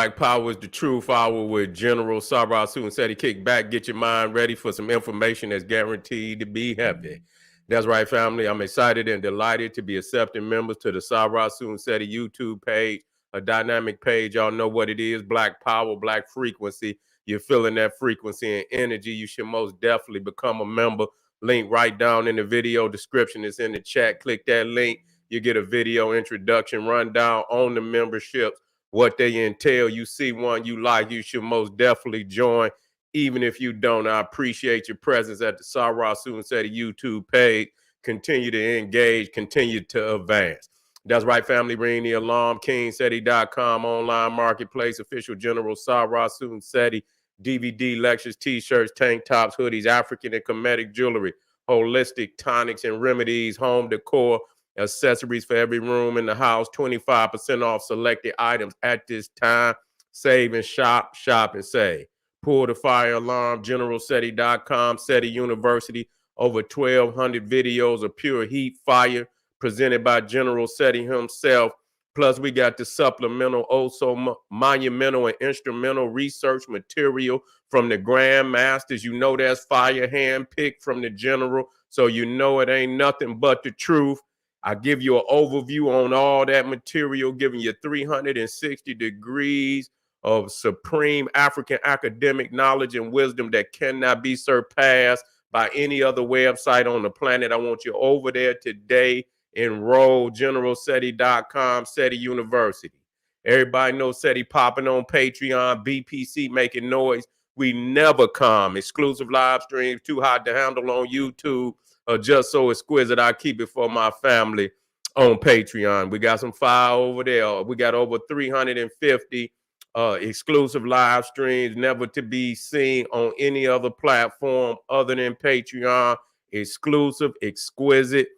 Black Power is the truth hour with General Sabra Sunseti. Kick back, get your mind ready for some information that's guaranteed to be heavy. That's right, family. I'm excited and delighted to be accepting members to the Sabra Sunseti YouTube page, a dynamic page. Y'all know what it is: Black Power, Black Frequency. You're feeling that frequency and energy. You should most definitely become a member. Link right down in the video description. It's in the chat. Click that link. You get a video introduction, rundown on the memberships, what they entail. You see one you like, you should most definitely join. Even if you don't, I appreciate your presence at the Sarah Sunseti YouTube page. Continue to engage, continue to advance. That's right, family. Ring the alarm. KingSeti.com, online marketplace, official General Sarah Sunseti, DVD, lectures, t-shirts, tank tops, hoodies, African and Kemetic jewelry, holistic tonics and remedies, home decor, accessories for every room in the house, 25% off selected items at this time. Save and shop, shop and save. Pull the fire alarm, generalseti.com, SETI University, over 1,200 videos of pure heat fire presented by General SETI himself. Plus, we got the supplemental, also monumental and instrumental research material from the Grandmasters. You know that's fire, hand-picked from the General, so you know it ain't nothing but the truth. I give you an overview on all that material, giving you 360 degrees of supreme African academic knowledge and wisdom that cannot be surpassed by any other website on the planet. I want you over there today. Enroll, generalseti.com, SETI University. Everybody knows SETI popping on Patreon, BPC making noise. We never come. Exclusive live streams, too hot to handle on YouTube, or just so exquisite. I keep it for my family on Patreon. We got some fire over there. We got over 350 exclusive live streams, never to be seen on any other platform other than Patreon. Exclusive, exquisite,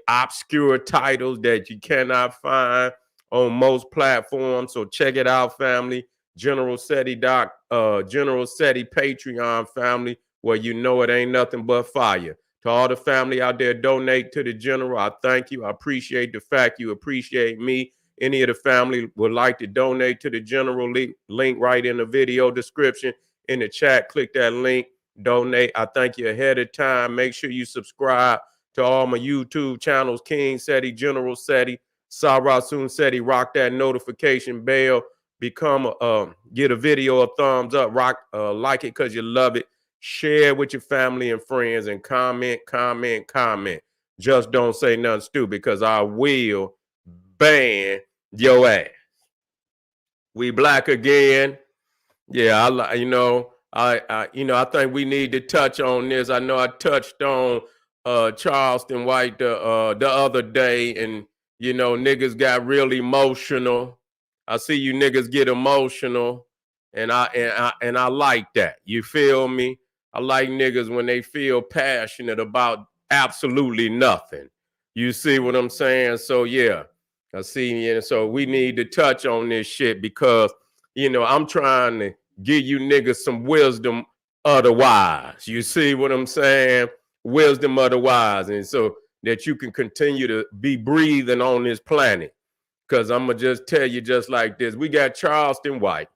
obscure titles that you cannot find on most platforms. So check it out, family. General SETI Patreon family, where you know it ain't nothing but fire. To all the family out there, donate to the General. I thank you. I appreciate the fact you appreciate me. Any of the family would like to donate to the General, link right in the video description. In the chat, click that link, donate. I thank you ahead of time. Make sure you subscribe to all my YouTube channels: King SETI, General SETI, Sarah Sunseti. Rock that notification bell. Get a video a thumbs up. Like it because you love it. Share with your family and friends, and comment. Just don't say nothing stupid, because I will ban your ass. We black again. Yeah, I think we need to touch on this. I know I touched on Charleston White the other day, and niggas got real emotional. I see you niggas get emotional, and I like that. You feel me? I like niggas when they feel passionate about absolutely nothing. You see what I'm saying? So yeah, I see. And so we need to touch on this shit, because I'm trying to give you niggas some wisdom otherwise. You see what I'm saying? Wisdom otherwise, and so that you can continue to be breathing on this planet. Because I'm going to just tell you just like this. We got Charleston White.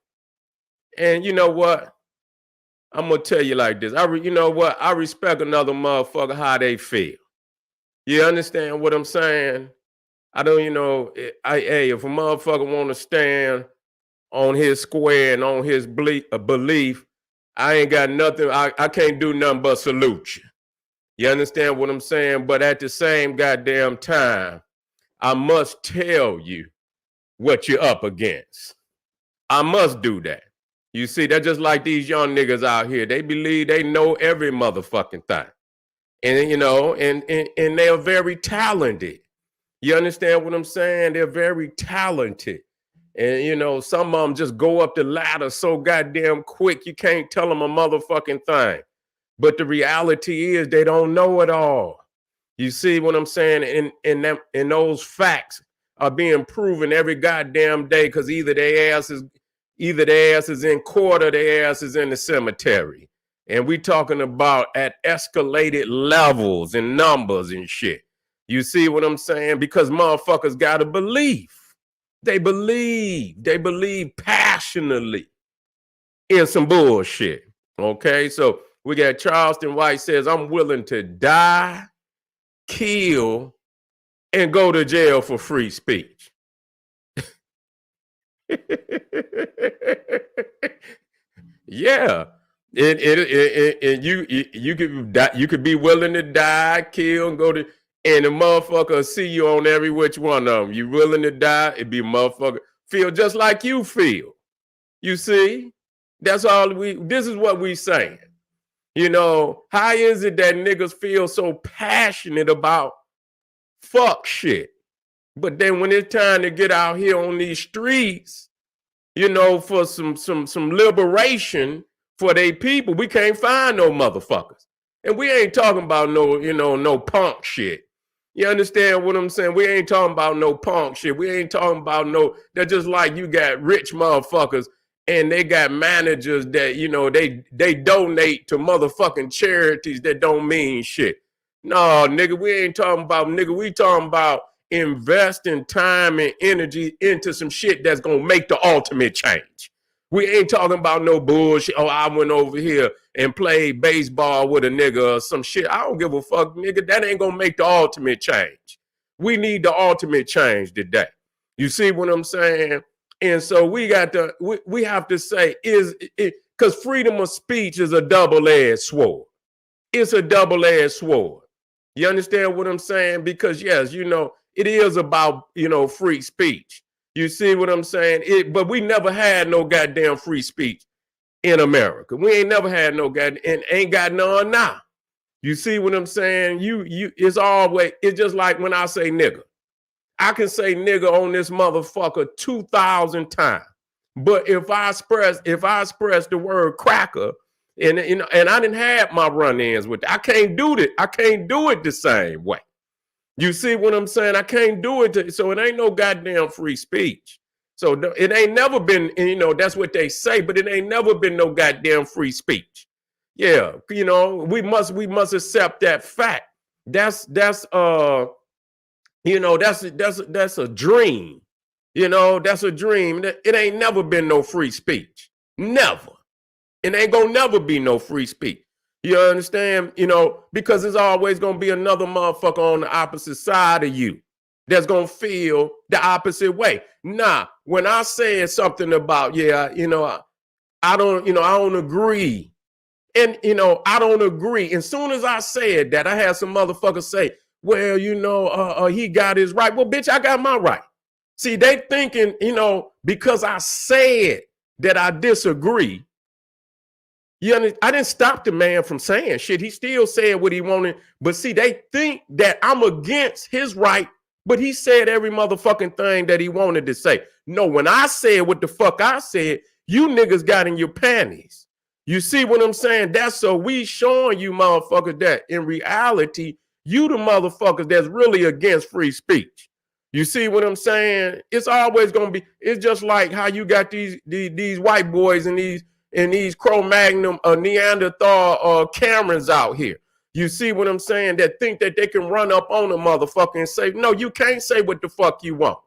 And you know what? I'm going to tell you like this. I respect another motherfucker how they feel. You understand what I'm saying? I don't, if a motherfucker want to stand on his square and on his belief, I ain't got nothing. I can't do nothing but salute you. You understand what I'm saying? But at the same goddamn time, I must tell you what you're up against. I must do that. You see, they're just like these young niggas out here. They believe they know every motherfucking thing. And and they're very talented. You understand what I'm saying? They're very talented. And some of them just go up the ladder so goddamn quick you can't tell them a motherfucking thing. But the reality is they don't know it all. You see what I'm saying? And those facts are being proven every goddamn day, because either their ass is in court or their ass is in the cemetery. And we talking about at escalated levels and numbers and shit. You see what I'm saying? Because motherfuckers got a belief. They believe passionately in some bullshit. Okay, so we got Charleston White says, I'm willing to die, kill, and go to jail for free speech. Yeah. And you could be willing to die, kill, and go to, and the motherfucker see you on every which one of them. You willing to die, it be a motherfucker feel just like you feel. You see? That's all this is what we saying. You know, how is it that niggas feel so passionate about fuck shit? But then when it's time to get out here on these streets, you know, for some liberation for they people, we can't find no motherfuckers. And we ain't talking about no punk shit. You understand what I'm saying? We ain't talking about no punk shit. We ain't talking about they're just like you got rich motherfuckers and they got managers that, they donate to motherfucking charities that don't mean shit. No, nigga, we ain't talking about, we talking about investing time and energy into some shit that's gonna make the ultimate change. We ain't talking about no bullshit. Oh, I went over here and played baseball with a nigga or some shit. I don't give a fuck, nigga. That ain't gonna make the ultimate change. We need the ultimate change today. You see what I'm saying? And so we have to say, because freedom of speech is a double-edged sword. It's a double-edged sword. You understand what I'm saying? Because yes, it is about, free speech. You see what I'm saying? But we never had no goddamn free speech in America. We ain't never had no goddamn, and ain't got none now. You see what I'm saying? It's just like when I say nigga. I can say nigga on this motherfucker 2,000 times. But if I express the word cracker, and I didn't have my run-ins with it, I can't do it. I can't do it the same way. You see what I'm saying? I can't do it. So it ain't no goddamn free speech. So it ain't never been, that's what they say, but it ain't never been no goddamn free speech. Yeah, we must accept that fact. That's a dream. That's a dream. It ain't never been no free speech. Never. It ain't gonna never be no free speech. You understand? Because there's always gonna be another motherfucker on the opposite side of you that's gonna feel the opposite way. Nah, when I said something about, I don't agree. And I don't agree. And soon as I said that, I had some motherfuckers say, well, he got his right. Well, bitch, I got my right. See, they thinking, because I said that I disagree. I didn't stop the man from saying shit. He still said what he wanted. But see, they think that I'm against his right, but he said every motherfucking thing that he wanted to say. No, when I said what the fuck I said, you niggas got in your panties. You see what I'm saying? That's so we showing you motherfuckers that in reality, you the motherfuckers that's really against free speech. You see what I'm saying? It's always gonna be. It's just like how you got these white boys and these Cro-Magnon Neanderthal Camerons out here. You see what I'm saying? That think that they can run up on a motherfucker and say, no, you can't say what the fuck you want.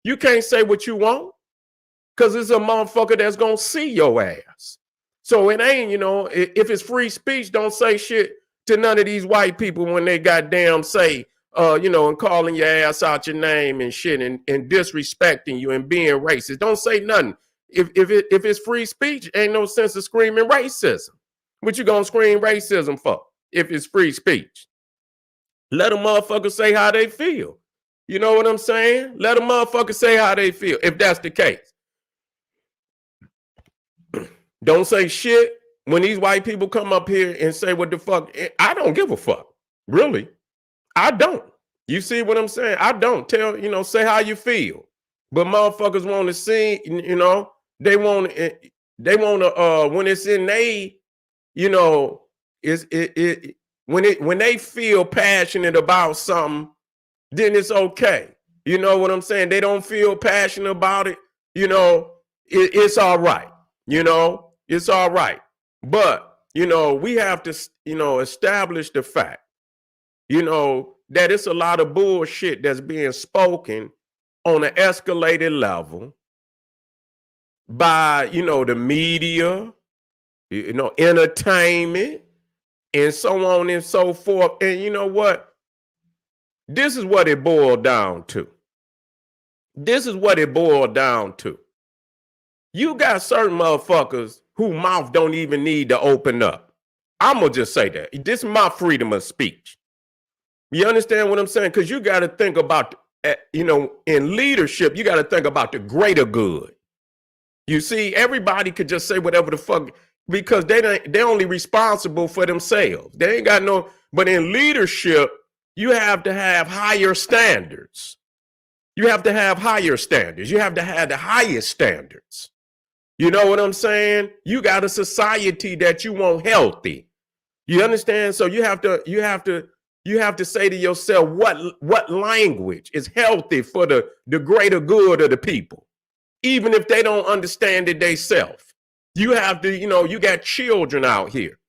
You can't say what you want because it's a motherfucker that's gonna see your ass. So it ain't, if it's free speech, don't say shit to none of these white people when they goddamn say, and calling your ass out your name and shit and disrespecting you and being racist. Don't say nothing. If it's free speech, ain't no sense of screaming racism. What you gonna scream racism for if it's free speech? Let a motherfucker say how they feel. You know what I'm saying? Let a motherfucker say how they feel if that's the case. Don't say shit when these white people come up here and say what the fuck. I don't give a fuck. Really. I don't. You see what I'm saying? I don't. Say how you feel. But motherfuckers want to see, they want to when it's in they, when they feel passionate about something, then it's okay. You know what I'm saying? They don't feel passionate about it, it's all right. It's all right. But, we have to, establish the fact, that it's a lot of bullshit that's being spoken on an escalated level by, the media, entertainment, and so on and so forth. And you know what? This is what it boiled down to. You got certain motherfuckers whose mouth don't even need to open up. I'm going to just say that. This is my freedom of speech. You understand what I'm saying? Because you got to think about, in leadership, you got to think about the greater good. You see, everybody could just say whatever the fuck, because they're only responsible for themselves. They ain't got no, but in leadership, you have to have higher standards. You have to have higher standards. You have to have the highest standards. You know what I'm saying? You got a society that you want healthy. You understand? So you have to say to yourself, what language is healthy for the greater good of the people, even if they don't understand it themselves. You have to, you got children out here.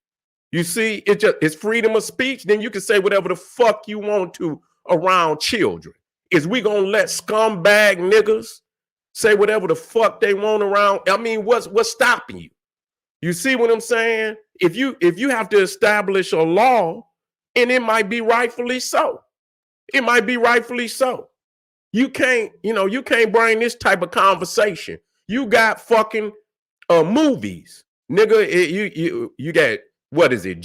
You see, it's freedom of speech. Then you can say whatever the fuck you want to around children. Is we gonna let scumbag niggas say whatever the fuck they want around? I mean, what's stopping you? You see what I'm saying? If you have to establish a law, and it might be rightfully so. It might be rightfully so. You can't bring this type of conversation. You got fucking movies, nigga. You got, what is it?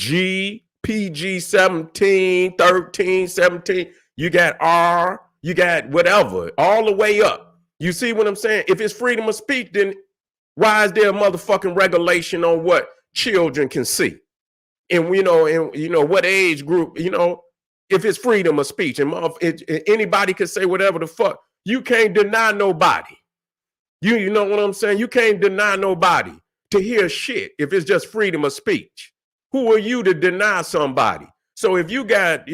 PG 17, 13, 17. You got R. You got whatever, all the way up. You see what I'm saying? If it's freedom of speech, then why is there a motherfucking regulation on what children can see? And what age group, if it's freedom of speech and anybody can say whatever the fuck, you can't deny nobody. You know what I'm saying? You can't deny nobody to hear shit if it's just freedom of speech. Who are you to deny somebody? So if you got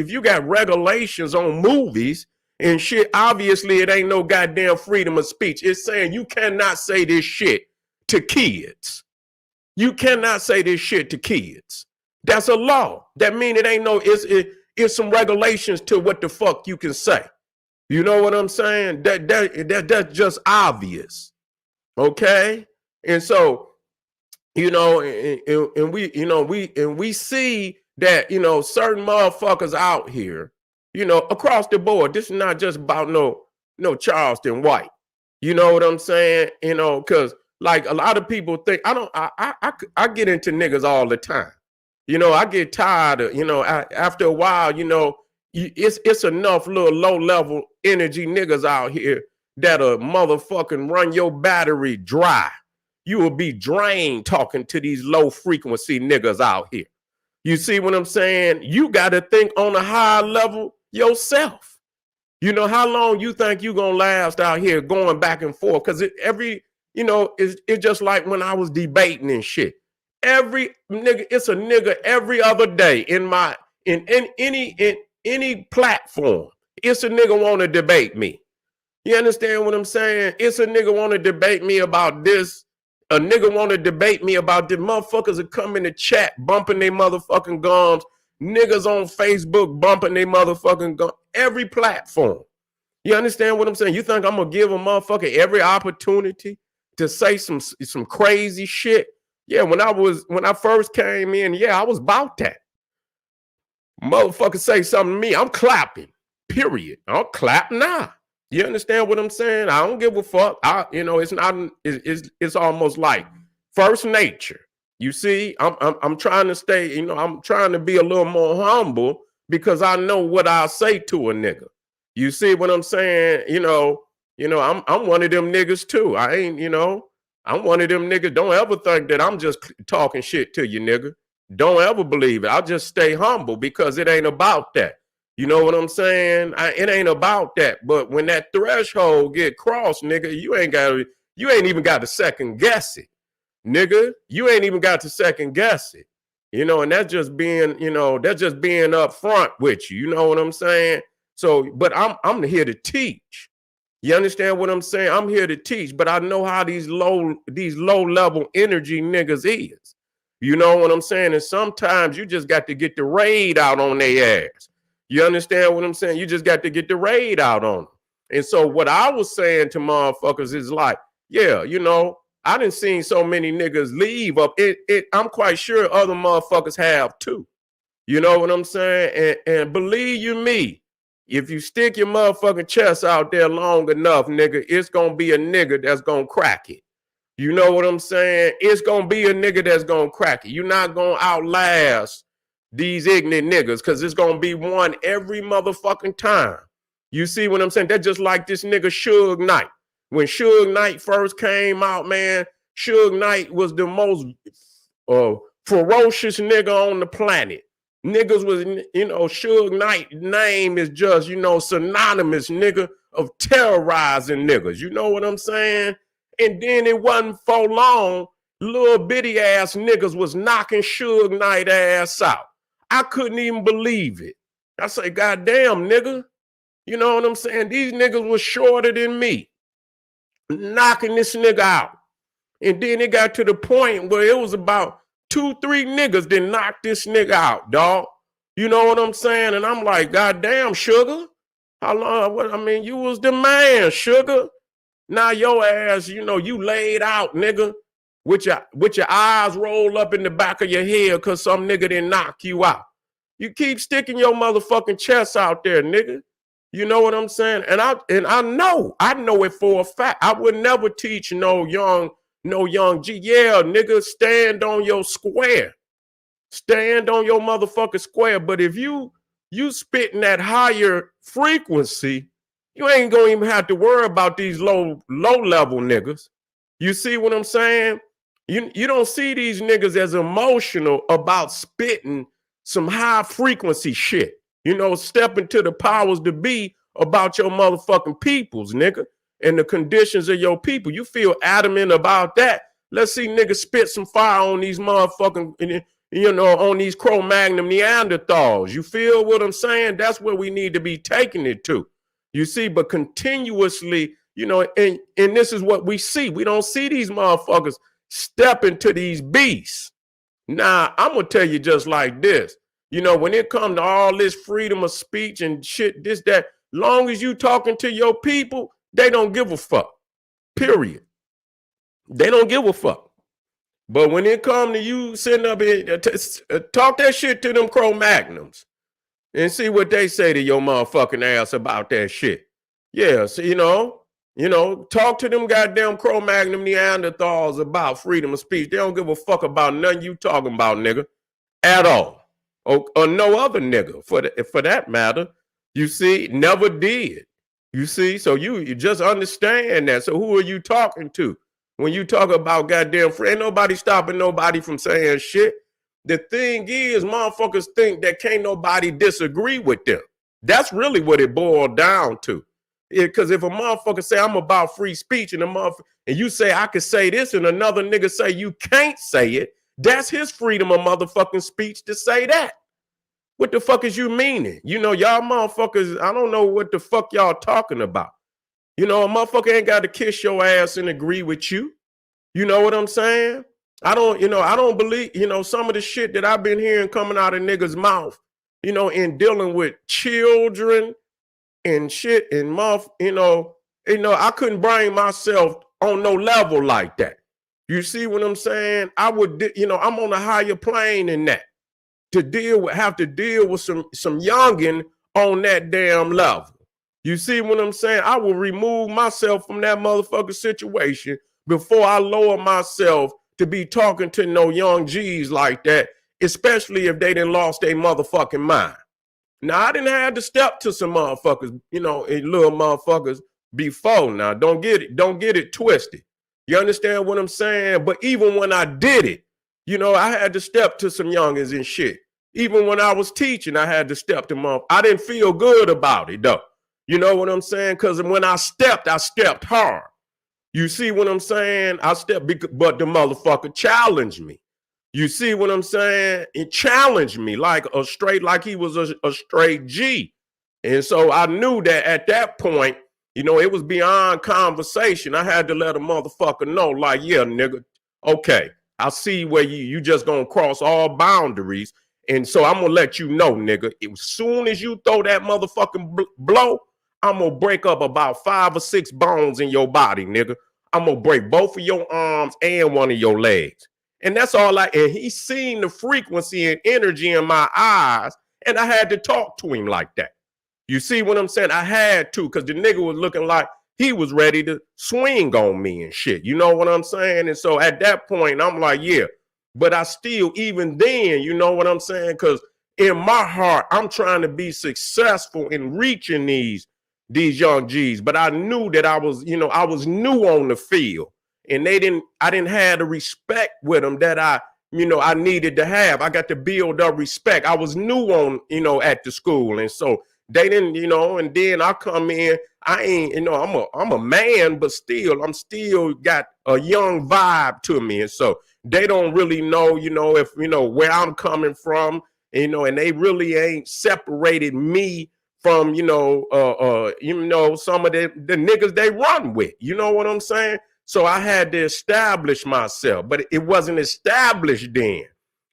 regulations on movies and shit, obviously it ain't no goddamn freedom of speech. It's saying you cannot say this shit to kids. You cannot say this shit to kids. That's a law. That mean it ain't no, it's some regulations to what the fuck you can say. You know what I'm saying? That's just obvious. Okay? And so, and we see that, certain motherfuckers out here, across the board. This is not just about no Charleston White. You know what I'm saying? Because like a lot of people think, I get into niggas all the time. I get tired of, after a while, it's enough little low level energy niggas out here that'll motherfucking run your battery dry. You will be drained talking to these low frequency niggas out here. You see what I'm saying? You got to think on a high level yourself. How long you think you gonna last out here going back and forth? Because it's just like when I was debating and shit. Every nigga, it's a nigga every other day in any platform. It's a nigga want to debate me. You understand what I'm saying? It's a nigga want to debate me about this. A nigga want to debate me about this. Motherfuckers that come in the chat bumping their motherfucking gums. Niggas on Facebook bumping their motherfucking gums. Every platform. You understand what I'm saying? You think I'm gonna give a motherfucker every opportunity to say some crazy shit? Yeah, when I first came in, I was about that. Motherfucker say something to me, I'm clapping. Period. I'll clap now. You understand what I'm saying? I don't give a fuck. It's almost like first nature. You see, I'm trying to stay, I'm trying to be a little more humble because I know what I'll say to a nigga. You see what I'm saying? I'm one of them niggas too. I ain't, I'm one of them niggas. Don't ever think that I'm just talking shit to you, nigga. Don't ever believe it. I'll just stay humble because it ain't about that. You know what I'm saying? It ain't about that. But when that threshold get crossed, nigga, you ain't even got to second guess it. Nigga, you ain't even got to second guess it. And that's just being, up front with you. You know what I'm saying? So, but I'm here to teach. You understand what I'm saying? I'm here to teach, but I know how these low level energy niggas is. You know what I'm saying? And sometimes you just got to get the raid out on their ass. You understand what I'm saying? You just got to get the raid out on them. And so what I was saying to motherfuckers is like, yeah, you know, I done seen so many niggas leave up. I'm quite sure other motherfuckers have too. You know what I'm saying? And believe you me, if you stick your motherfucking chest out there long enough, nigga, it's gonna be a nigga that's gonna crack it. You know what I'm saying? It's gonna be a nigga that's gonna crack it. You're not gonna outlast these ignorant niggas, because it's gonna be one every motherfucking time. You see what I'm saying? That's just like this nigga Suge Knight. When Suge Knight first came out, man, Suge Knight was the most ferocious nigga on the planet. Niggas was, you know, Suge Knight name is just, you know, synonymous, nigga, of terrorizing niggas. You know what I'm saying? And then it wasn't for long, little bitty ass niggas was knocking Suge Knight ass out. I couldn't even believe it. I say, goddamn, nigga. You know what I'm saying? These niggas was shorter than me, knocking this nigga out. And then it got to the point where it was about 2-3 niggas that knocked this nigga out, dog. You know what I'm saying? And I'm like, goddamn, Sugar. How long? What, I mean, you was the man, Sugar. Now your ass, you know, you laid out, nigga, with your eyes rolled up in the back of your head because some nigga didn't knock you out. You keep sticking your motherfucking chest out there, nigga. You know what I'm saying? And I know it for a fact. I would never teach no young G. Yeah, nigga, stand on your square. Stand on your motherfucking square. But if you spitting that higher frequency, you ain't gonna even have to worry about these low level niggas. You see what I'm saying? You don't see these niggas as emotional about spitting some high frequency shit. You know, stepping to the powers to be about your motherfucking peoples, nigga, and the conditions of your people. You feel adamant about that. Let's see niggas spit some fire on these motherfucking, you know, on these Cro-Magnon Neanderthals. You feel what I'm saying? That's where we need to be taking it to. You see, but continuously, you know, and this is what we see. We don't see these motherfuckers step into these beasts. Now, I'm going to tell you just like this. You know, when it comes to all this freedom of speech and shit, this, that, long as you talking to your people, they don't give a fuck. Period. They don't give a fuck. But when it comes to you sitting up here, talk that shit to them Cro-Magnons and see what they say to your motherfucking ass about that shit. Yeah, so, you know, talk to them goddamn Cro-Magnon Neanderthals about freedom of speech. They don't give a fuck about nothing you talking about, nigga, at all. Or no other nigga for that matter. You see, never did. You see, so you just understand that. So who are you talking to when you talk about goddamn free? Ain't nobody stopping nobody from saying shit. The thing is, motherfuckers think that can't nobody disagree with them. That's really what it boiled down to. Because if a motherfucker say I'm about free speech and you say I could say this and another nigga say you can't say it, that's his freedom of motherfucking speech to say that. What the fuck is you meaning? You know, y'all motherfuckers, I don't know what the fuck y'all talking about. You know, a motherfucker ain't got to kiss your ass and agree with you. You know what I'm saying? I don't believe, you know, some of the shit that I've been hearing coming out of niggas' mouth, you know, in dealing with children and shit and you know, I couldn't bring myself on no level like that. You see what I'm saying? I would, you know, I'm on a higher plane than that to have to deal with some youngin' on that damn level. You see what I'm saying? I will remove myself from that motherfucking situation before I lower myself to be talking to no young G's like that, especially if they done lost their motherfucking mind. Now, I didn't have to step to some motherfuckers, you know, little motherfuckers before. Now, don't get it twisted. You understand what I'm saying? But even when I did it, you know, I had to step to some youngins and shit. Even when I was teaching, I had to step to them. I didn't feel good about it, though. You know what I'm saying? Because when I stepped hard. You see what I'm saying? I stepped, but the motherfucker challenged me. You see what I'm saying? It challenged me like he was a straight G. And so I knew that at that point, you know, it was beyond conversation. I had to let a motherfucker know, like, yeah, nigga, okay, I see where you just gonna cross all boundaries. And so I'm gonna let you know, nigga, as soon as you throw that motherfucking blow, I'm gonna break up about 5 or 6 bones in your body, nigga. I'm gonna break both of your arms and one of your legs. And that's all and he seen the frequency and energy in my eyes, and I had to talk to him like that. You see what I'm saying? I had to, because the nigga was looking like he was ready to swing on me and shit. You know what I'm saying? And so at that point, I'm like, yeah. But I still, even then, you know what I'm saying? Because in my heart, I'm trying to be successful in reaching these young G's. But I knew that I was new on the field. And I didn't have the respect with them that I needed to have. I got to build up respect. I was new on, at the school. And so they didn't, and then I come in, I ain't, I'm a man, but I'm still got a young vibe to me. And so they don't really know, if, where I'm coming from, and they really ain't separated me from, some of the niggas they run with. You know what I'm saying? So I had to establish myself, but it wasn't established then,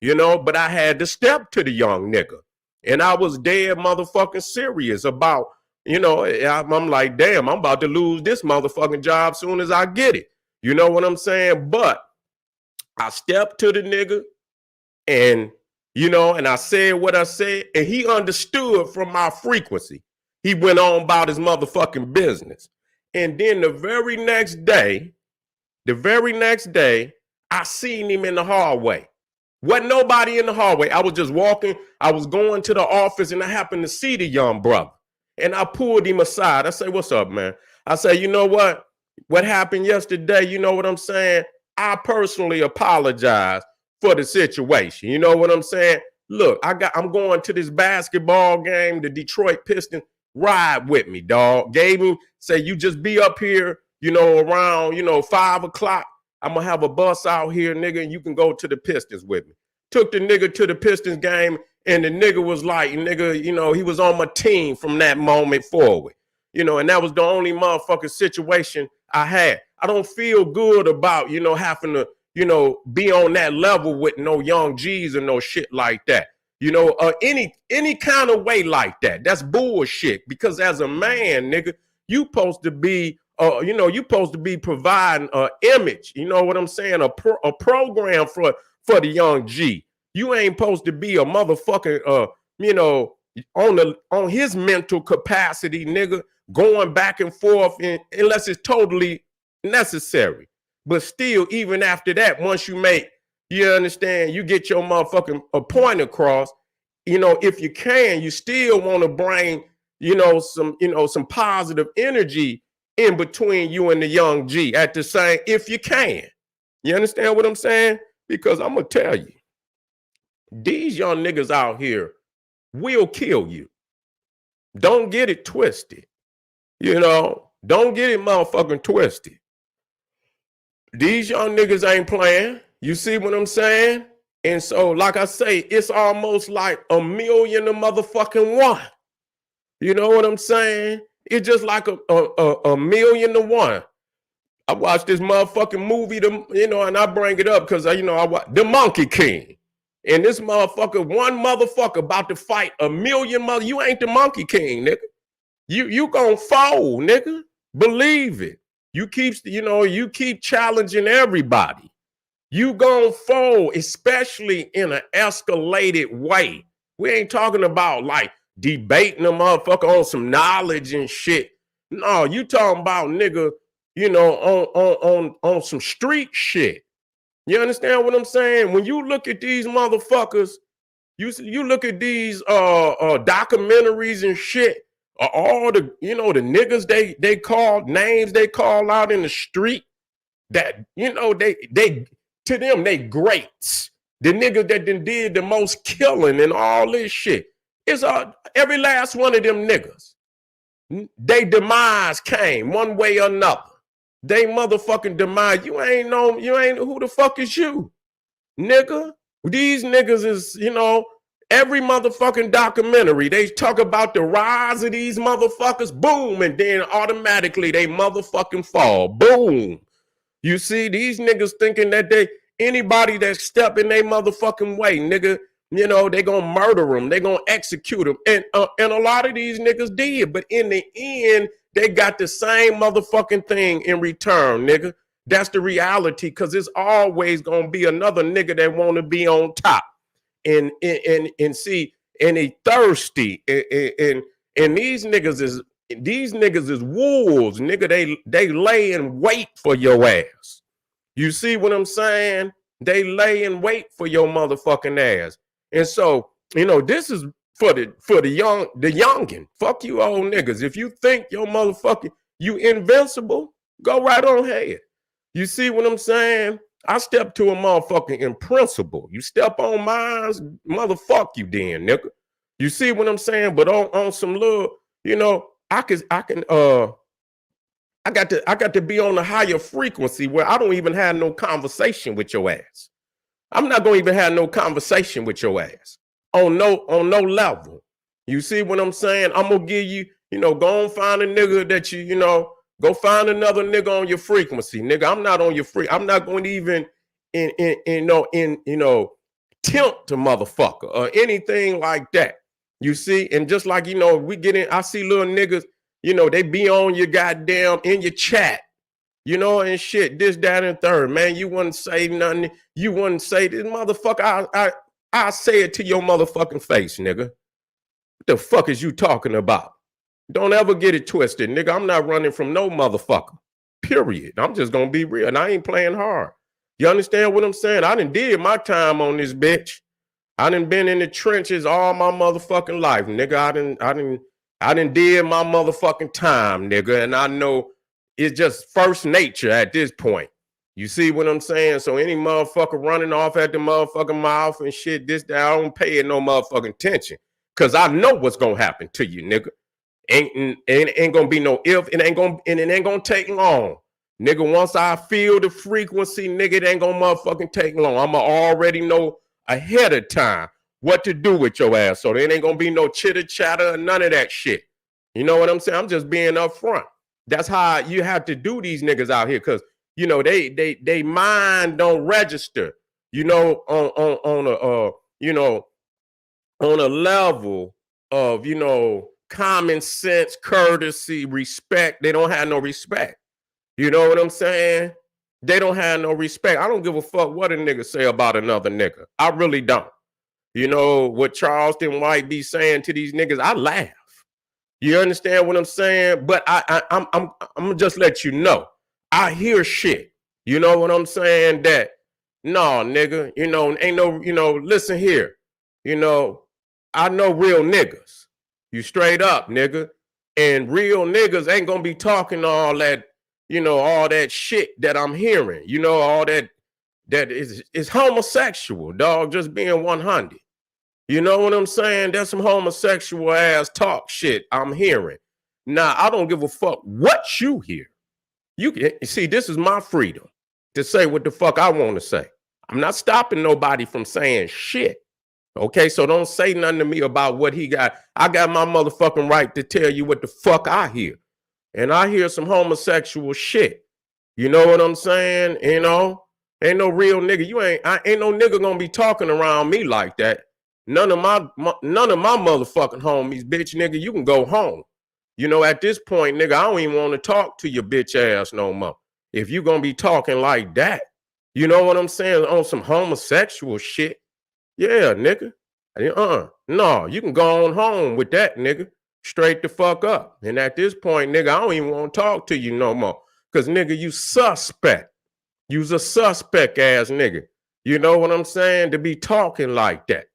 but I had to step to the young nigga. And I was dead motherfucking serious about, I'm like, damn, I'm about to lose this motherfucking job soon as I get it. You know what I'm saying? But I stepped to the nigga and, and I said what I said, and he understood from my frequency. He went on about his motherfucking business. And then the very next day, I seen him in the hallway. Wasn't nobody in the hallway. I was just walking. I was going to the office, and I happened to see the young brother. And I pulled him aside. I say, what's up, man? I say, you know what? What happened yesterday, you know what I'm saying? I personally apologize for the situation. You know what I'm saying? Look, I'm going to this basketball game. The Detroit Pistons ride with me, dog. Gave him, say, you just be up here, around, 5 o'clock. I'm going to have a bus out here, nigga, and you can go to the Pistons with me. Took the nigga to the Pistons game, and the nigga was like, nigga, he was on my team from that moment forward. And that was the only motherfucking situation I had. I don't feel good about, having to, be on that level with no young G's and no shit like that. Any kind of way like that. That's bullshit. Because as a man, nigga, you supposed to be, you supposed to be providing an image. You know what I'm saying? A program for the young G. You ain't supposed to be a motherfucking, on his mental capacity, nigga, going back and forth unless it's totally necessary. But still, even after that, once you make, you understand, you get your motherfucking point across, if you can, you still want to bring, some positive energy in between you and the young G at the same, if you can. You understand what I'm saying? Because I'm going to tell you, these young niggas out here will kill you. Don't get it twisted. Don't get it motherfucking twisted. These young niggas ain't playing. You see what I'm saying? And so, like I say, it's almost like a million to motherfucking one. You know what I'm saying? It's just like a million to one. I watched this motherfucking movie, and I bring it up because, I watch The Monkey King. And this motherfucker, one motherfucker about to fight a million you ain't the Monkey King, nigga. You gonna fold, nigga. Believe it. You keep challenging everybody. You gonna fold, especially in an escalated way. We ain't talking about like debating a motherfucker on some knowledge and shit. No, you talking about, nigga, on some street shit. You understand what I'm saying? When you look at these motherfuckers, you look at these documentaries and shit, all the the niggas they call names they call out in the street, that they to them they greats. The niggas that did the most killing and all this shit. It's every last one of them niggas. They demise came one way or another. They motherfucking demise. You ain't who the fuck is you, nigga? These niggas is, every motherfucking documentary, they talk about the rise of these motherfuckers, boom, and then automatically they motherfucking fall, boom. You see, these niggas thinking that anybody that step in their motherfucking way, nigga, You know, they gonna murder them. They gonna execute them. And a lot of these niggas did. But in the end, they got the same motherfucking thing in return, nigga. That's the reality, because it's always gonna be another nigga that want to be on top. And see, and they thirsty. And these niggas is wolves, nigga. They lay in wait for your ass. You see what I'm saying? They lay in wait for your motherfucking ass. And so, you know, this is for the youngin'. Fuck you old niggas. If you think your motherfucking, you invincible, go right on ahead. You see what I'm saying? I step to a motherfucker in principle. You step on mine, motherfuck you then, nigga. You see what I'm saying? But on some little, you know, I got to be on a higher frequency where I don't even have no conversation with your ass. I'm not gonna even have no conversation with your ass on no level. You see what I'm saying? I'm gonna give you, you know, go and find a nigga that you know, go find another nigga on your frequency, nigga. I'm not on your I'm not going to even tempt to motherfucker or anything like that. You see, and just like, you know, I see little niggas, you know, they be on your goddamn in your chat. You know, and shit, this, that, and third. Man, you wouldn't say nothing. You wouldn't say this, motherfucker. I say it to your motherfucking face, nigga. What the fuck is you talking about? Don't ever get it twisted, nigga. I'm not running from no motherfucker, period. I'm just gonna be real, and I ain't playing hard. You understand what I'm saying? I done did my time on this bitch. I done been in the trenches all my motherfucking life, nigga. I done did my motherfucking time, nigga, and I know it's just first nature at this point. You see what I'm saying? So any motherfucker running off at the motherfucking mouth and shit, this, that, I don't pay it no motherfucking attention. Cause I know what's gonna happen to you, nigga. Ain't gonna be no if, it ain't gonna take long. Nigga, once I feel the frequency, nigga, it ain't gonna motherfucking take long. I'ma already know ahead of time what to do with your ass. So there ain't gonna be no chitter chatter or none of that shit. You know what I'm saying? I'm just being upfront. That's how you have to do these niggas out here, because you know they mind don't register. You know, on a level of, you know, common sense, courtesy, respect. They don't have no respect. You know what I'm saying? They don't have no respect. I don't give a fuck what a nigga say about another nigga. I really don't. You know what Charleston White be saying to these niggas? I laugh. You understand what I'm saying? But I'm gonna just let you know. I hear shit. You know what I'm saying? That no, nigga, you know, ain't no, you know, listen here. You know, I know real niggas. You straight up, nigga. And real niggas ain't gonna be talking all that, you know, all that shit that I'm hearing. You know, all that is homosexual, dog, just being 100. You know what I'm saying? That's some homosexual ass talk shit I'm hearing. Now, I don't give a fuck what you hear. You can see, this is my freedom to say what the fuck I want to say. I'm not stopping nobody from saying shit. Okay, so don't say nothing to me about what he got. I got my motherfucking right to tell you what the fuck I hear. And I hear some homosexual shit. You know what I'm saying? You know, ain't no real nigga. Ain't no nigga gonna be talking around me like that. None of my motherfucking homies, bitch, nigga, you can go home. You know, at this point, nigga, I don't even want to talk to your bitch ass no more. If you gonna be talking like that, you know what I'm saying, on some homosexual shit, yeah, nigga. No, you can go on home with that, nigga. Straight the fuck up. And at this point, nigga, I don't even want to talk to you no more. Because, nigga, you suspect. You's a suspect ass nigga. You know what I'm saying? To be talking like that.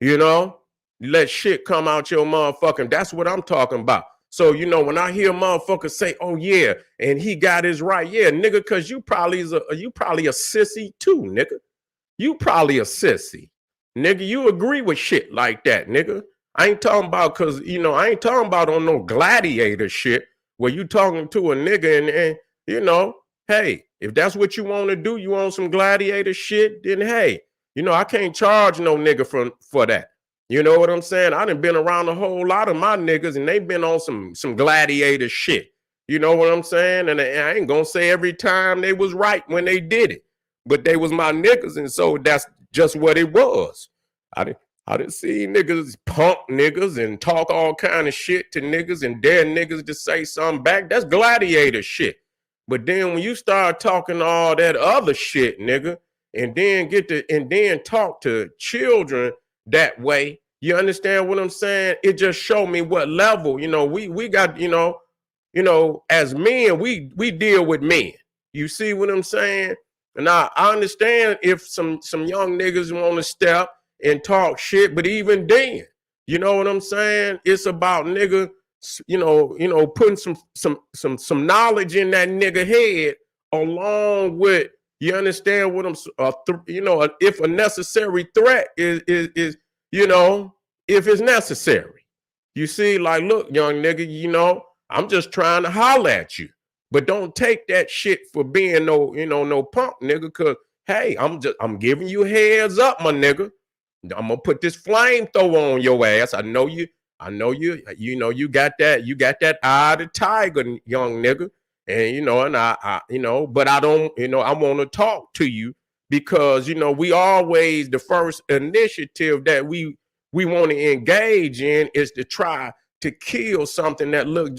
You know, let shit come out your motherfucking. That's what I'm talking about. So, you know, when I hear motherfuckers say, oh, yeah, and he got his right. Yeah, nigga, because you probably a sissy too, nigga. You probably a sissy. Nigga, you agree with shit like that, nigga. I ain't talking about, because, you know, I ain't talking about on no gladiator shit where you talking to a nigga and you know, hey, if that's what you want to do, you want some gladiator shit, then hey, you know, I can't charge no nigga for that. You know what I'm saying? I done been around a whole lot of my niggas and they been on some gladiator shit. You know what I'm saying? And I ain't gonna say every time they was right when they did it, but they was my niggas, and so that's just what it was. I done seen niggas punk niggas and talk all kind of shit to niggas and dare niggas to say something back. That's gladiator shit. But then when you start talking all that other shit, nigga, and then talk to children that way, you understand what I'm saying? It just showed me what level, we got, as men, we deal with men. You see what I'm saying? And I understand if some young niggas want to step and talk shit, but even then, you know what I'm saying? It's about nigga, putting some knowledge in that nigga head along with, you understand what I'm, if a necessary threat is if it's necessary. You see, like, look, young nigga, I'm just trying to holler at you, but don't take that shit for being no punk nigga. Cause hey, I'm giving you heads up, my nigga. I'm gonna put this flamethrower on your ass. I know you got that eye of the tiger, young nigga. And but I don't, I want to talk to you because we always, the first initiative that we want to engage in is to try to kill something that look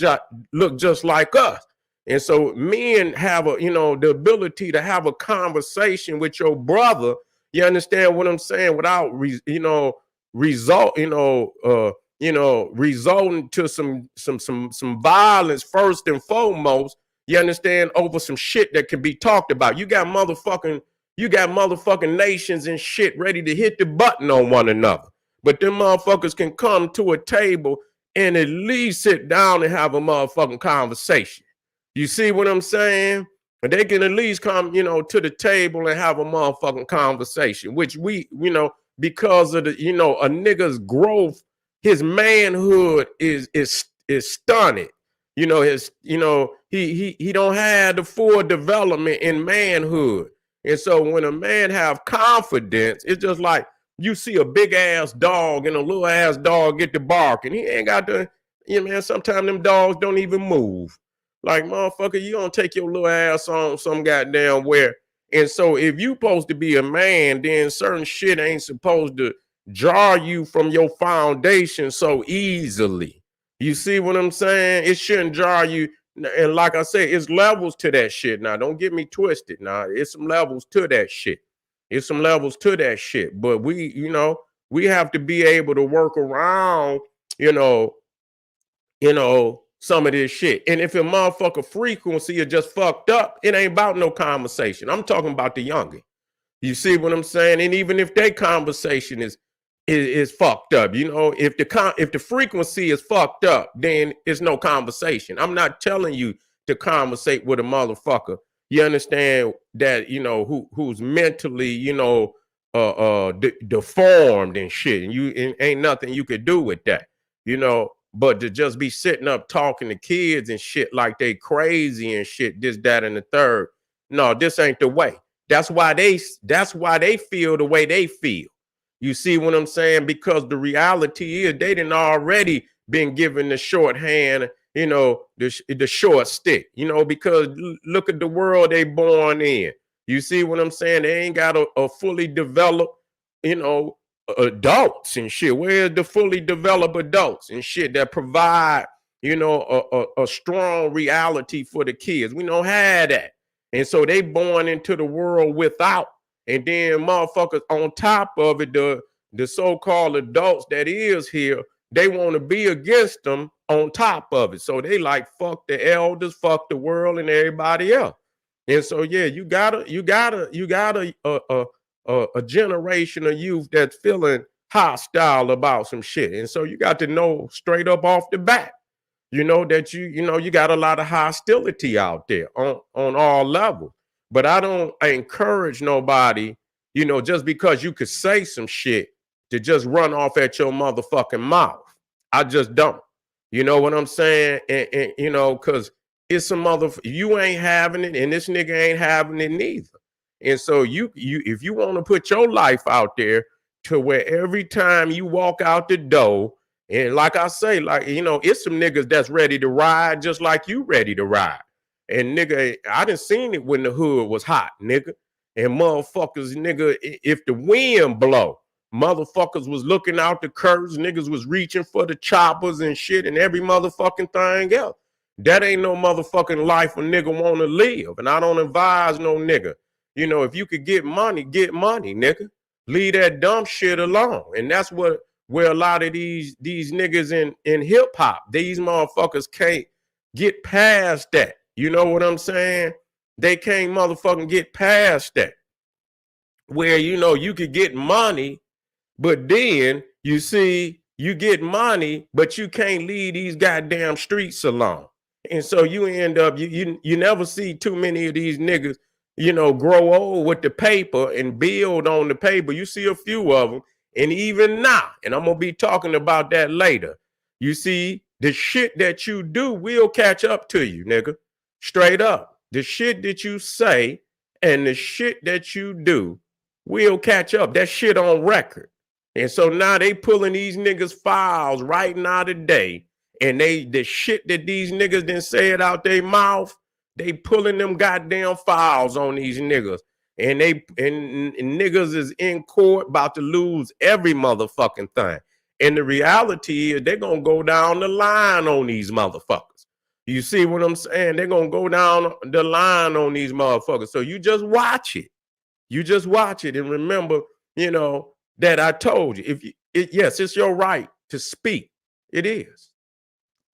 just like us. And so men have the ability to have a conversation with your brother. You understand what I'm saying? Without resulting to some violence first and foremost. You understand, over some shit that can be talked about. You got motherfucking nations and shit ready to hit the button on one another. But them motherfuckers can come to a table and at least sit down and have a motherfucking conversation. You see what I'm saying? And they can at least come, to the table and have a motherfucking conversation, which we, because of the, a nigga's growth, his manhood is stunted. He don't have the full development in manhood. And so when a man have confidence, it's just like you see a big ass dog and a little ass dog get to bark, and he ain't got to, sometimes them dogs don't even move. Like, motherfucker, you don't take your little ass on some goddamn where. And so if you supposed to be a man, then certain shit ain't supposed to jar you from your foundation so easily. You see what I'm saying? It shouldn't jar you. And like I said, it's levels to that shit. Now, don't get me twisted. Now, it's some levels to that shit. It's some levels to that shit. But we have to be able to work around, some of this shit. And if a motherfucker frequency is just fucked up, it ain't about no conversation. I'm talking about the youngin. You see what I'm saying? And even if their conversation is fucked up, if the frequency is fucked up, then it's no conversation. I'm not telling you to conversate with a motherfucker. You understand that, who's mentally, deformed and shit. And ain't nothing you could do with that, But to just be sitting up talking to kids and shit like they crazy and shit, this, that, and the third. No, this ain't the way. That's why they feel the way they feel. You see what I'm saying? Because the reality is they done already been given the shorthand, the short stick, because look at the world they born in. You see what I'm saying? They ain't got a fully developed, adults and shit. Where's the fully developed adults and shit that provide, a strong reality for the kids? We don't have that. And so they born into the world without. And then motherfuckers on top of it, the so-called adults that is here, they want to be against them on top of it. So they like, fuck the elders, fuck the world and everybody else. And so, yeah, you got a generation of youth that's feeling hostile about some shit. And so you got to know straight up off the bat, that you got a lot of hostility out there on all levels. But I encourage nobody, just because you could say some shit to just run off at your motherfucking mouth. I just don't. You know what I'm saying? And because it's some you ain't having it and this nigga ain't having it neither. And so you if you want to put your life out there to where every time you walk out the door, and like I say, it's some niggas that's ready to ride just like you ready to ride. And nigga, I done seen it when the hood was hot, nigga. And motherfuckers, nigga, if the wind blow, Motherfuckers was looking out the curtains. Niggas was reaching for the choppers and shit and every motherfucking thing else. That ain't no motherfucking life a nigga want to live. And I don't advise no nigga. You know, if you could get money, nigga. Leave that dumb shit alone. And that's where a lot of these niggas in hip hop, these motherfuckers can't get past that. You know what I'm saying? They can't motherfucking get past that. Where, you know, you could get money, but then you see you get money, but you can't leave these goddamn streets alone. And so you end up, you never see too many of these niggas, you know, grow old with the paper and build on the paper. You see a few of them. And even now, and I'm going to be talking about that later, you see the shit that you do will catch up to you, nigga. Straight up. The shit that you say and the shit that you do will catch up. That shit on record. And so now they pulling these niggas files right now today. And the shit that these niggas done said out their mouth, they pulling them goddamn files on these niggas. And niggas is in court about to lose every motherfucking thing. And the reality is they're going to go down the line on these motherfuckers. You see what I'm saying? They're going to go down the line on these motherfuckers. So you just watch it. You just watch it and remember, you know, that I told you. Yes, it's your right to speak. It is.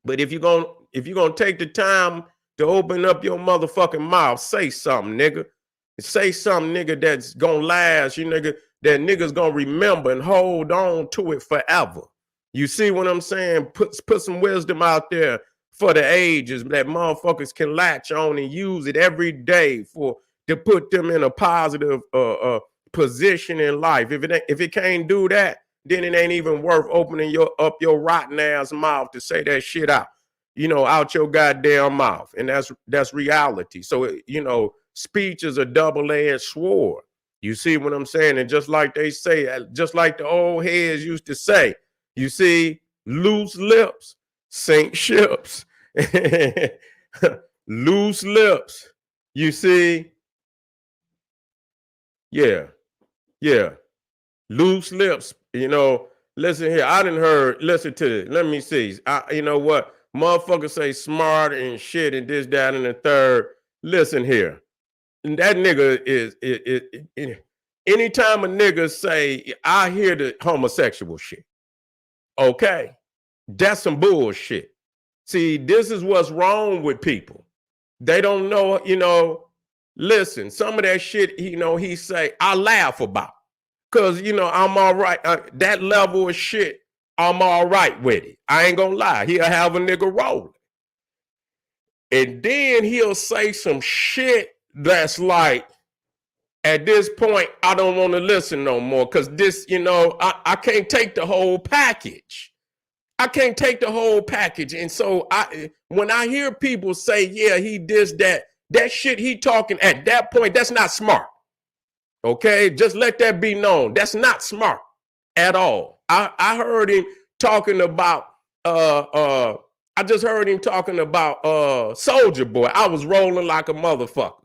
But if you're gonna take the time to open up your motherfucking mouth, say something, nigga. Say something, nigga, that's gonna last, you nigga, that niggas gonna remember and hold on to it forever. You see what I'm saying? Put some wisdom out there for the ages that motherfuckers can latch on and use it every day to put them in a positive position in life. If it can't do that, then it ain't even worth opening up your rotten ass mouth to say that shit out, you know, out your goddamn mouth. And that's reality. So, you know, speech is a double-edged sword. You see what I'm saying? And just like they say, just like the old heads used to say, you see, loose lips sink ships. Loose lips. You see? Yeah. Loose lips. You know, listen here. I didn't listen to this. Let me see. You know what? Motherfuckers say smart and shit and this, that, and the third. Listen here. And that nigga is anytime a nigga say, I hear the homosexual shit. Okay. That's some bullshit. See, this is what's wrong with people. They don't know, you know, listen, some of that shit, you know, he say, I laugh about. Because, you know, I'm all right. That level of shit, I'm all right with it. I ain't gonna lie. He'll have a nigga rolling. And then he'll say some shit that's like, at this point, I don't want to listen no more. Because this, you know, I can't take the whole package. I can't take the whole package. And so when I hear people say, yeah, he did that shit he talking at that point, that's not smart. Okay, just let that be known. That's not smart at all. I heard him talking about I just heard him talking about Soulja Boy. I was rolling like a motherfucker.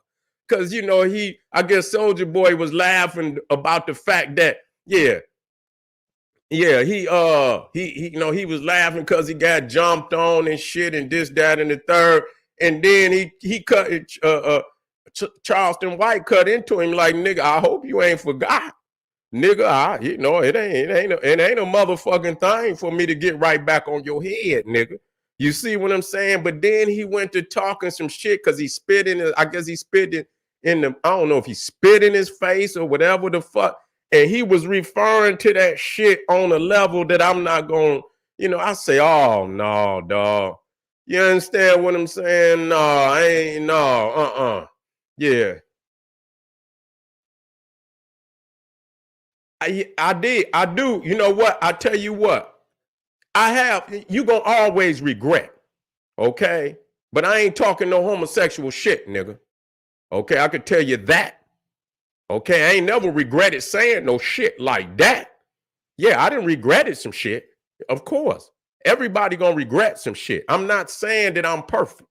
Cause you know, I guess Soulja Boy was laughing about the fact that, he you know, he was laughing because he got jumped on and shit and this, that, and the third. And then he cut Charleston White cut into him like, nigga, I hope you ain't forgot. Nigga, you know, it ain't a motherfucking thing for me to get right back on your head, nigga. You see what I'm saying? But then he went to talking some shit because he spit in it. I guess he spit in the, I don't know if he spit in his face or whatever the fuck. And he was referring to that shit on a level that I'm not going, you know, I say, oh, no, dog. You understand what I'm saying? No, I ain't, no, yeah. I do. You know what? I tell you what. You gonna always regret, okay? But I ain't talking no homosexual shit, nigga. Okay, I could tell you that. Okay, I ain't never regretted saying no shit like that. Yeah, I didn't regret it some shit. Of course. Everybody gonna regret some shit. I'm not saying that I'm perfect.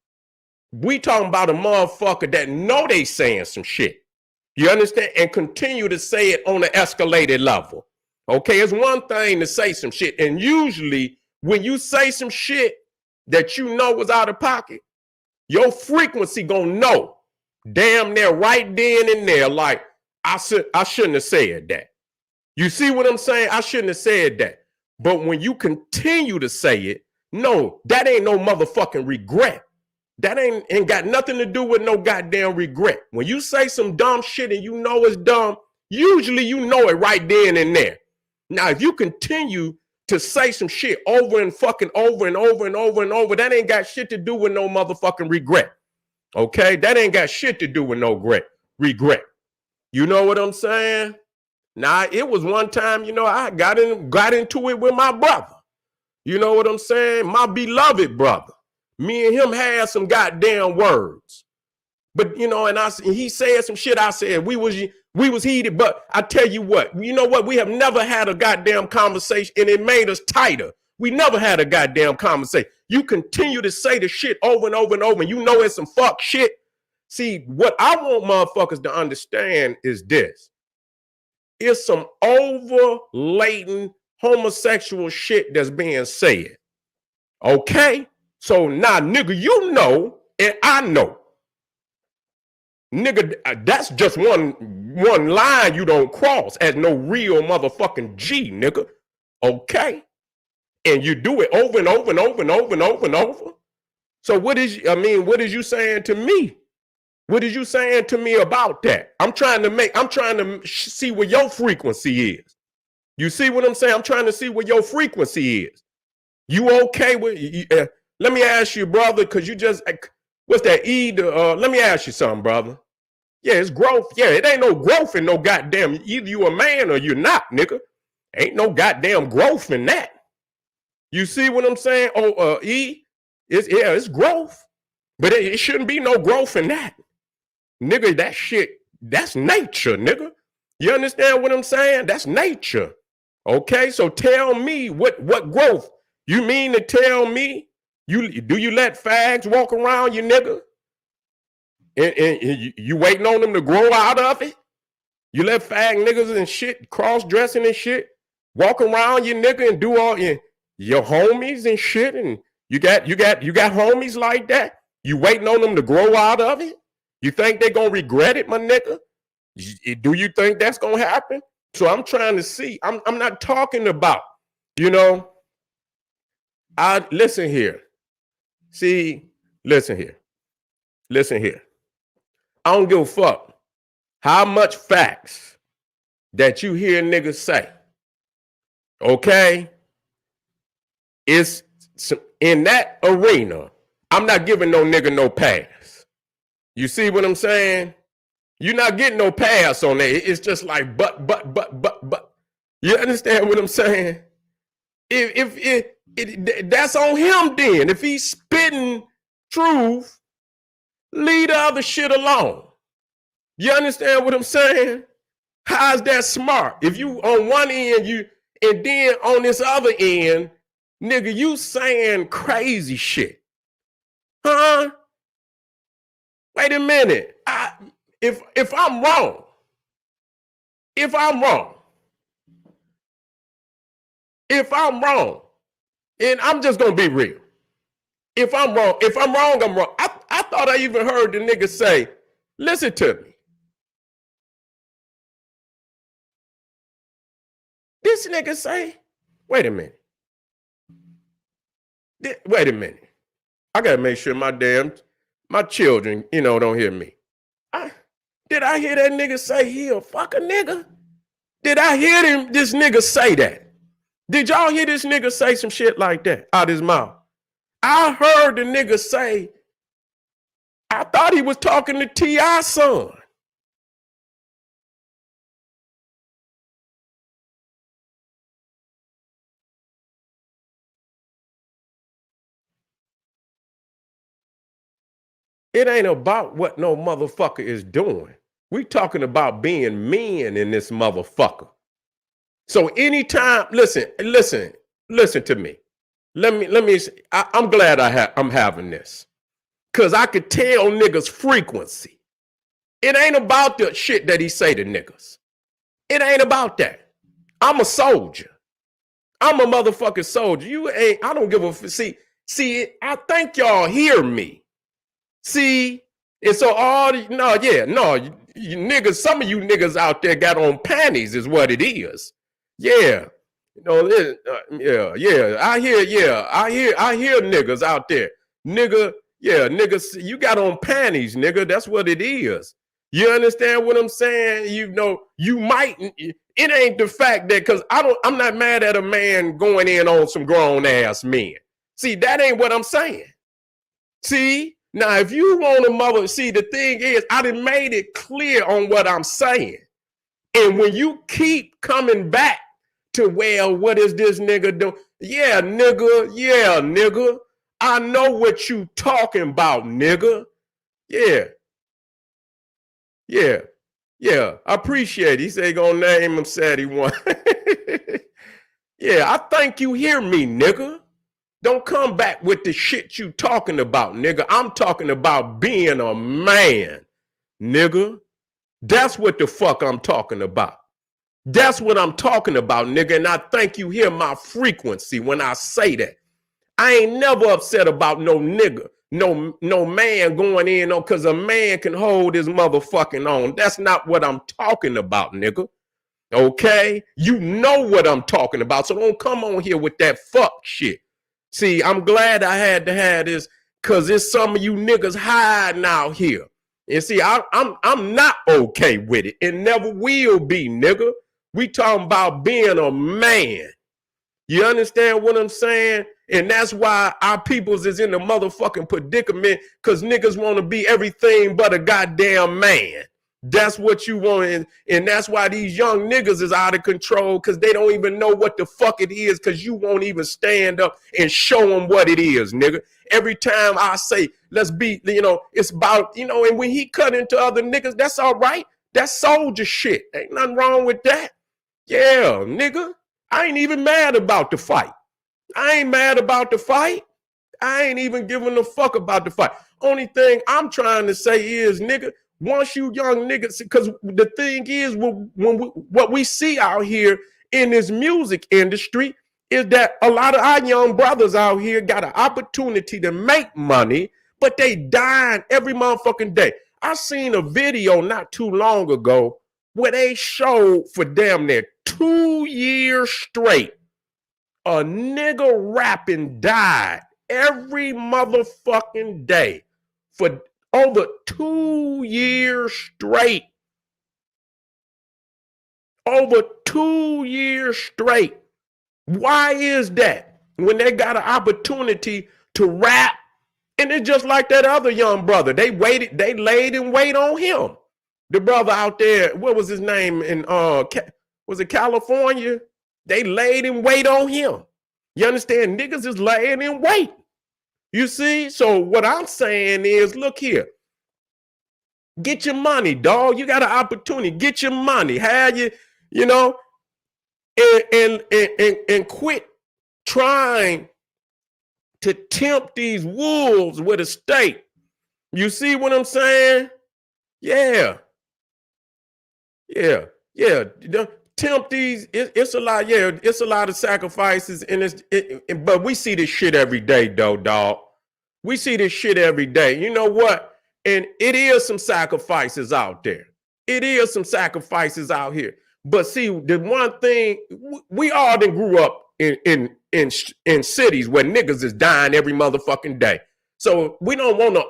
We talking about a motherfucker that know they saying some shit. You understand? And continue to say it on an escalated level. Okay, it's one thing to say some shit. And usually when you say some shit that you know was out of pocket, your frequency gonna know damn near right then and there, like, I shouldn't have said that. You see what I'm saying? I shouldn't have said that. But when you continue to say it, no, that ain't no motherfucking regret. That ain't got nothing to do with no goddamn regret. When you say some dumb shit and you know it's dumb, usually you know it right then and there. Now, if you continue to say some shit over and fucking over and over and over and over, that ain't got shit to do with no motherfucking regret. Okay? That ain't got shit to do with no regret. You know what I'm saying? Now, it was one time, you know, I got into it with my brother. You know what I'm saying? My beloved brother. Me and him had some goddamn words. But, you know, and he said some shit. I said we was heated, but I tell you what, you know what? We have never had a goddamn conversation, and it made us tighter. We never had a goddamn conversation. You continue to say the shit over and over and over, and you know it's some fuck shit. See, what I want motherfuckers to understand is this. It's some over-latent homosexual shit that's being said. Okay? So now, nigga, you know, and I know. Nigga, that's just one line you don't cross as no real motherfucking G, nigga. Okay? And you do it over and over and over and over and over and over. So what is you saying to me? What is you saying to me about that? I'm trying to see where your frequency is. You see what I'm saying? I'm trying to see where your frequency is. You okay with let me ask you, brother, because you just, what's that let me ask you something, brother. Yeah, it's growth. Yeah, it ain't no growth in no goddamn, either you a man or you're not, nigga. Ain't no goddamn growth in that. You see what I'm saying? It's growth. But it shouldn't be no growth in that. Nigga, that shit, that's nature, nigga. You understand what I'm saying? That's nature. Okay, so tell me what growth? You mean to tell me do you let fags walk around you, nigga? And you waiting on them to grow out of it? You let fag niggas and shit, cross-dressing and shit, walk around you, nigga, and do all your homies and shit, and you got homies like that? You waiting on them to grow out of it? You think they're gonna regret it, my nigga? Do you think that's gonna happen? So I'm trying to see. I'm not talking about, you know. Listen here. See, listen here. I don't give a fuck how much facts that you hear niggas say. Okay? It's in that arena, I'm not giving no nigga no pass. You see what I'm saying? You're not getting no pass on that. It's just like but. You understand what I'm saying? If that's on him then. If he's spitting truth, leave the other shit alone. You understand what I'm saying? How's that smart? If you on one end, and then on this other end, nigga, you saying crazy shit. Huh? Wait a minute. If I'm wrong, and I'm just gonna be real. If I'm wrong, I'm wrong. I thought I even heard the nigga say, listen to me. This nigga say, wait a minute. I gotta make sure my children, you know, don't hear me. Did I hear that nigga say he a fucking nigga? Did I hear this nigga say that? Did y'all hear this nigga say some shit like that out his mouth? I heard the nigga say, I thought he was talking to T.I.'s son. It ain't about what no motherfucker is doing. We talking about being men in this motherfucker. So anytime, listen to me. Let me. I'm glad I'm having this, cause I could tell niggas frequency. It ain't about the shit that he say to niggas. It ain't about that. I'm a soldier. I'm a motherfucking soldier. You ain't, I don't give a, see, I think y'all hear me. See, and so all, no, yeah, no, you niggas, some of you niggas out there got on panties is what it is. Yeah. You know, I hear niggas out there. Nigga, yeah, niggas, you got on panties, nigga. That's what it is. You understand what I'm saying? You know, you might, it ain't the fact that, because I'm not mad at a man going in on some grown ass men. See, that ain't what I'm saying. See, now if you want a mother, see, the thing is, I done made it clear on what I'm saying. And when you keep coming back to, well, what is this nigga doing? Yeah, nigga. I know what you talking about, nigga. Yeah. I appreciate it. He said he gonna name him Sadie One. Yeah, I think you hear me, nigga. Don't come back with the shit you talking about, nigga. I'm talking about being a man, nigga. That's what the fuck I'm talking about. That's what I'm talking about, nigga. And I think you hear my frequency when I say that. I ain't never upset about no nigga, no man going in on, because a man can hold his motherfucking own. That's not what I'm talking about, nigga. Okay? You know what I'm talking about. So don't come on here with that fuck shit. See, I'm glad I had to have this, because there's some of you niggas hiding out here. And see, I'm not okay with it. It never will be, nigga. We talking about being a man. You understand what I'm saying? And that's why our peoples is in the motherfucking predicament, because niggas want to be everything but a goddamn man. That's what you want. And that's why these young niggas is out of control, because they don't even know what the fuck it is, because you won't even stand up and show them what it is, nigga. Every time I say, let's be, you know, it's about, you know, and when he cut into other niggas, that's all right. That's soldier shit. Ain't nothing wrong with that. Yeah, nigga. I ain't even mad about the fight. I ain't mad about the fight. I ain't even giving a fuck about the fight. Only thing I'm trying to say is, nigga, once you young niggas, because the thing is, what we see out here in this music industry is that a lot of our young brothers out here got an opportunity to make money, but they dying every motherfucking day. I seen a video not too long ago where they showed for damn near 2 years straight, a nigga rapping died every motherfucking day for over 2 years straight. Over 2 years straight. Why is that? When they got an opportunity to rap, and it's just like that other young brother. They laid in wait on him. The brother out there, what was his name? In was it California? They laid in wait on him. You understand? Niggas is laying in wait. You see? So what I'm saying is, look here. Get your dog. You got an opportunity. Get your money. Have you know, and quit trying to tempt these wolves with a stake. You see what I'm saying? Yeah. Tempt these. It's a lot. Yeah, it's a lot of sacrifices, and but we see this shit every day, though, dog. We see this shit every day. You know what? And it is some sacrifices out there. It is some sacrifices out here. But see, the one thing, we all done grew up in cities where niggas is dying every motherfucking day. So we don't want to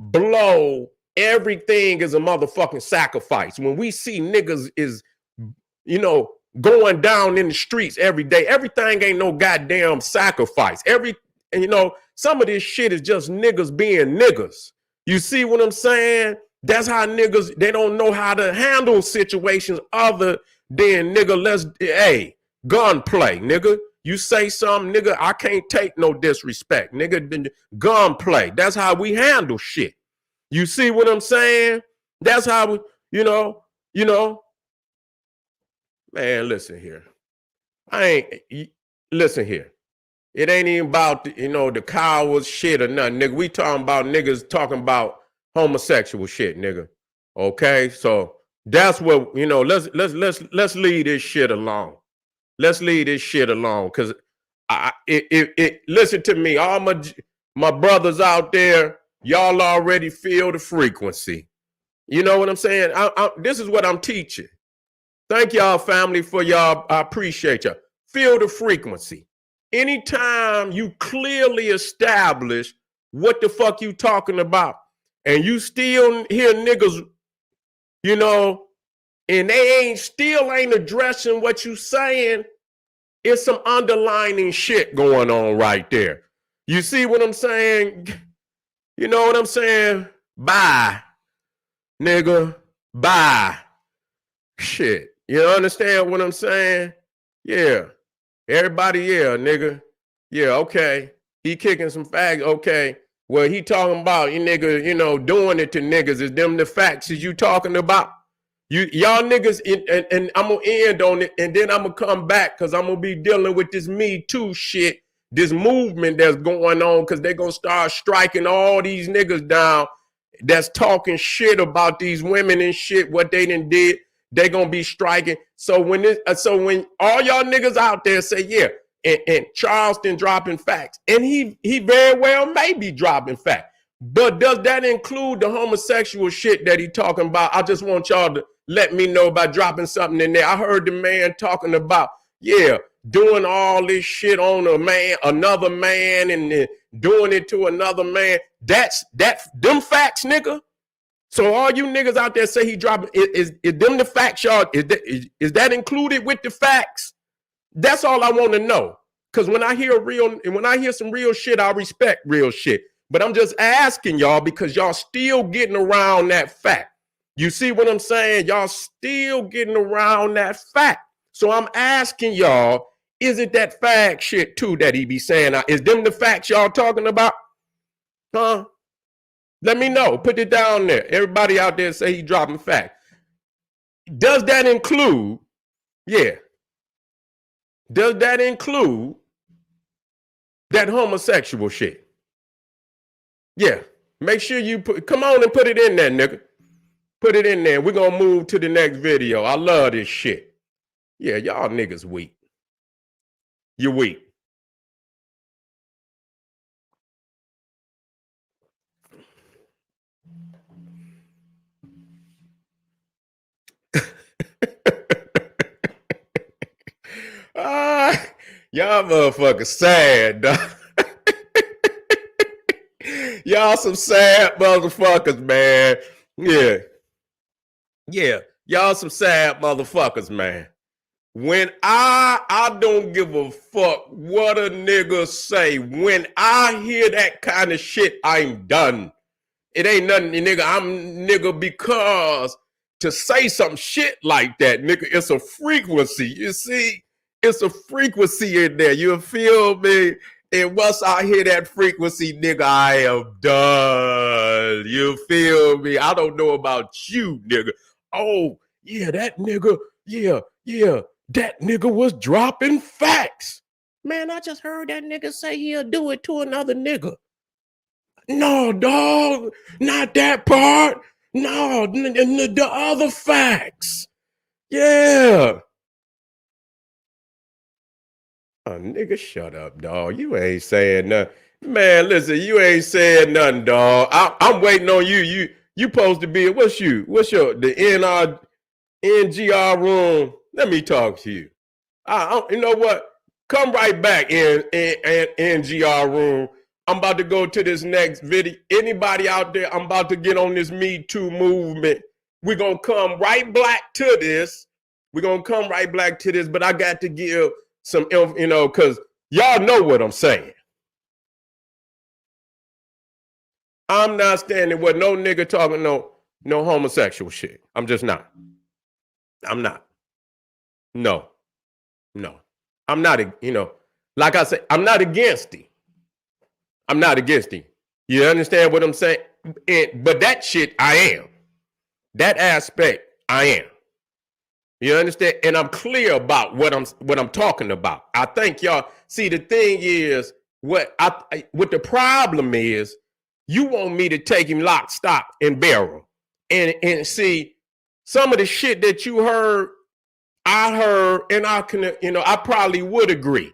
overblow everything is a motherfucking sacrifice. When we see niggas is, you know, going down in the streets every day, everything ain't no goddamn sacrifice. And you know, some of this shit is just niggas being niggas. You see what I'm saying? That's how niggas, they don't know how to handle situations other than, nigga, gunplay, nigga. You say something, nigga, I can't take no disrespect, nigga. Gunplay. That's how we handle shit. You see what I'm saying? That's how we, you know, man, listen here. Listen here. It ain't even about, the cowards shit or nothing, nigga. We talking about niggas talking about homosexual shit, nigga. Okay? So That's what, you know, let's leave this shit alone. Let's leave this shit alone. Cause listen to me, all my brothers out there, y'all already feel the frequency. You know what I'm saying? This is what I'm teaching. Thank y'all, family, for y'all. I appreciate y'all. Feel the frequency. Anytime you clearly establish what the fuck you talking about, and you still hear niggas, you know, and they still ain't addressing what you saying, it's some underlining shit going on right there. You see what I'm saying? You know what I'm saying? Bye, nigga. Bye. Shit. You understand what I'm saying? Yeah. Everybody, yeah, nigga. Yeah, okay. He kicking some facts. Okay. Well, he talking about you nigga, you know, doing it to niggas. Is them the facts is you talking about? Y'all niggas, and I'm gonna end on it, and then I'm gonna come back because I'm gonna be dealing with this Me Too shit, this movement that's going on, because they're gonna start striking all these niggas down that's talking shit about these women and shit, what they done did. They gonna be striking. So when all y'all niggas out there say, yeah, and Charleston dropping facts, and he very well may be dropping facts, but does that include the homosexual shit that he talking about? I just want y'all to let me know by dropping something in there. I heard the man talking about, yeah, doing all this shit on another man, and doing it to another man. That's them facts, nigga. So all you niggas out there say he dropping, is them the facts, y'all? Is that included with the facts? That's all I want to know. Because when I hear some real shit, I respect real shit. But I'm just asking y'all because y'all still getting around that fact. You see what I'm saying? Y'all still getting around that fact. So I'm asking y'all, is it that fact shit too that he be saying? Is them the facts y'all talking about? Huh? Let me know. Put it down there. Everybody out there say he dropping facts. Does that include, yeah. Does that include that homosexual shit? Yeah. Make sure you come on and put it in there, nigga. Put it in there. We're going to move to the next video. I love this shit. Yeah, y'all niggas weak. You weak. Y'all motherfuckers sad, dog. Y'all some sad motherfuckers, man. Yeah. Yeah. Y'all some sad motherfuckers, man. When I don't give a fuck what a nigga say. When I hear that kind of shit, I'm done. It ain't nothing, nigga. I'm nigga because to say some shit like that, nigga, it's a frequency. You see, it's a frequency in there. You feel me? And once I hear that frequency, nigga, I am done. You feel me? I don't know about you, nigga. Oh, yeah, that nigga, yeah, that nigga was dropping facts. Man, I just heard that nigga say he'll do it to another nigga. No, dog, not that part. No, the other facts. Yeah. Nigga, shut up, dog. You ain't saying nothing. Man, listen, you ain't saying nothing, dog. I'm waiting on you. You supposed to be, what's your, the NGR room? Let me talk to you. You know what? Come right back in NGR room. I'm about to go to this next video. Anybody out there, I'm about to get on this Me Too movement. We're going to come right back to this. We're going to come right back to this, but I got to give some, you know, because y'all know what I'm saying. I'm not standing with no nigga talking no homosexual shit. I'm just not. I'm not. No. I'm not, you know, like I said, I'm not against him. I'm not against him. You understand what I'm saying? But that shit, I am. That aspect, I am. You understand? And I'm clear about what I'm talking about. I think y'all see the thing is what the problem is. You want me to take him lock, stock, and barrel, and see Some of the shit that you heard, I heard, and I can, I probably would agree.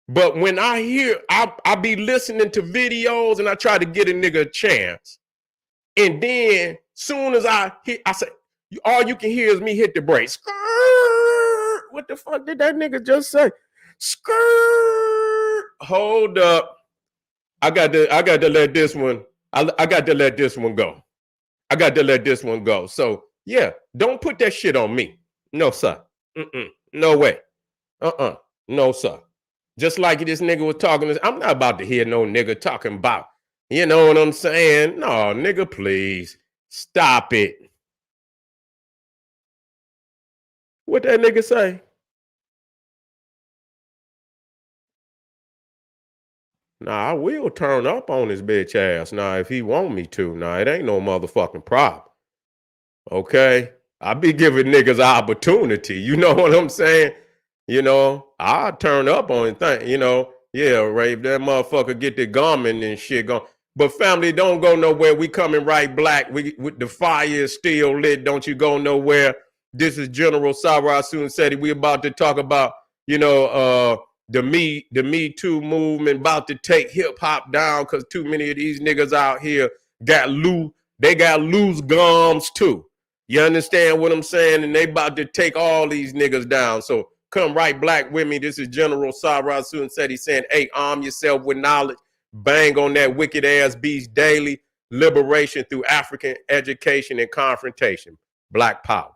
But when I hear, I be listening to videos and I try to get a nigga a chance. And then soon as I say, all you can hear is me hit the brakes. What the fuck did that nigga just say? Skirt. Hold up. I got to let this one. I got to let this one go. I got to let this one go. So yeah, don't put that shit on me. No, sir. No way. No, sir. Just like this nigga was talking, I'm not about to hear no nigga talking about, you know what I'm saying? No, nigga, please stop it. What that nigga say? Nah, I will turn up on his bitch ass. Nah, if he want me to. Nah, it ain't no motherfucking problem. Okay? I be giving niggas opportunity. You know what I'm saying? I'll turn up on anything, Yeah, Ray, if that motherfucker get the garment and shit gone. But family, don't go nowhere. We coming right black. The fire is still lit. Don't you go nowhere. This is General Sarah Soon said we about to talk about, the Me Too movement about to take hip hop down because too many of these niggas out here they got loose gums too. You understand what I'm saying? And they about to take all these niggas down. So come right black with me. This is General Sarah Soon said he's saying, hey, arm yourself with knowledge. Bang on that wicked ass beast daily. Liberation through African education and confrontation. Black power.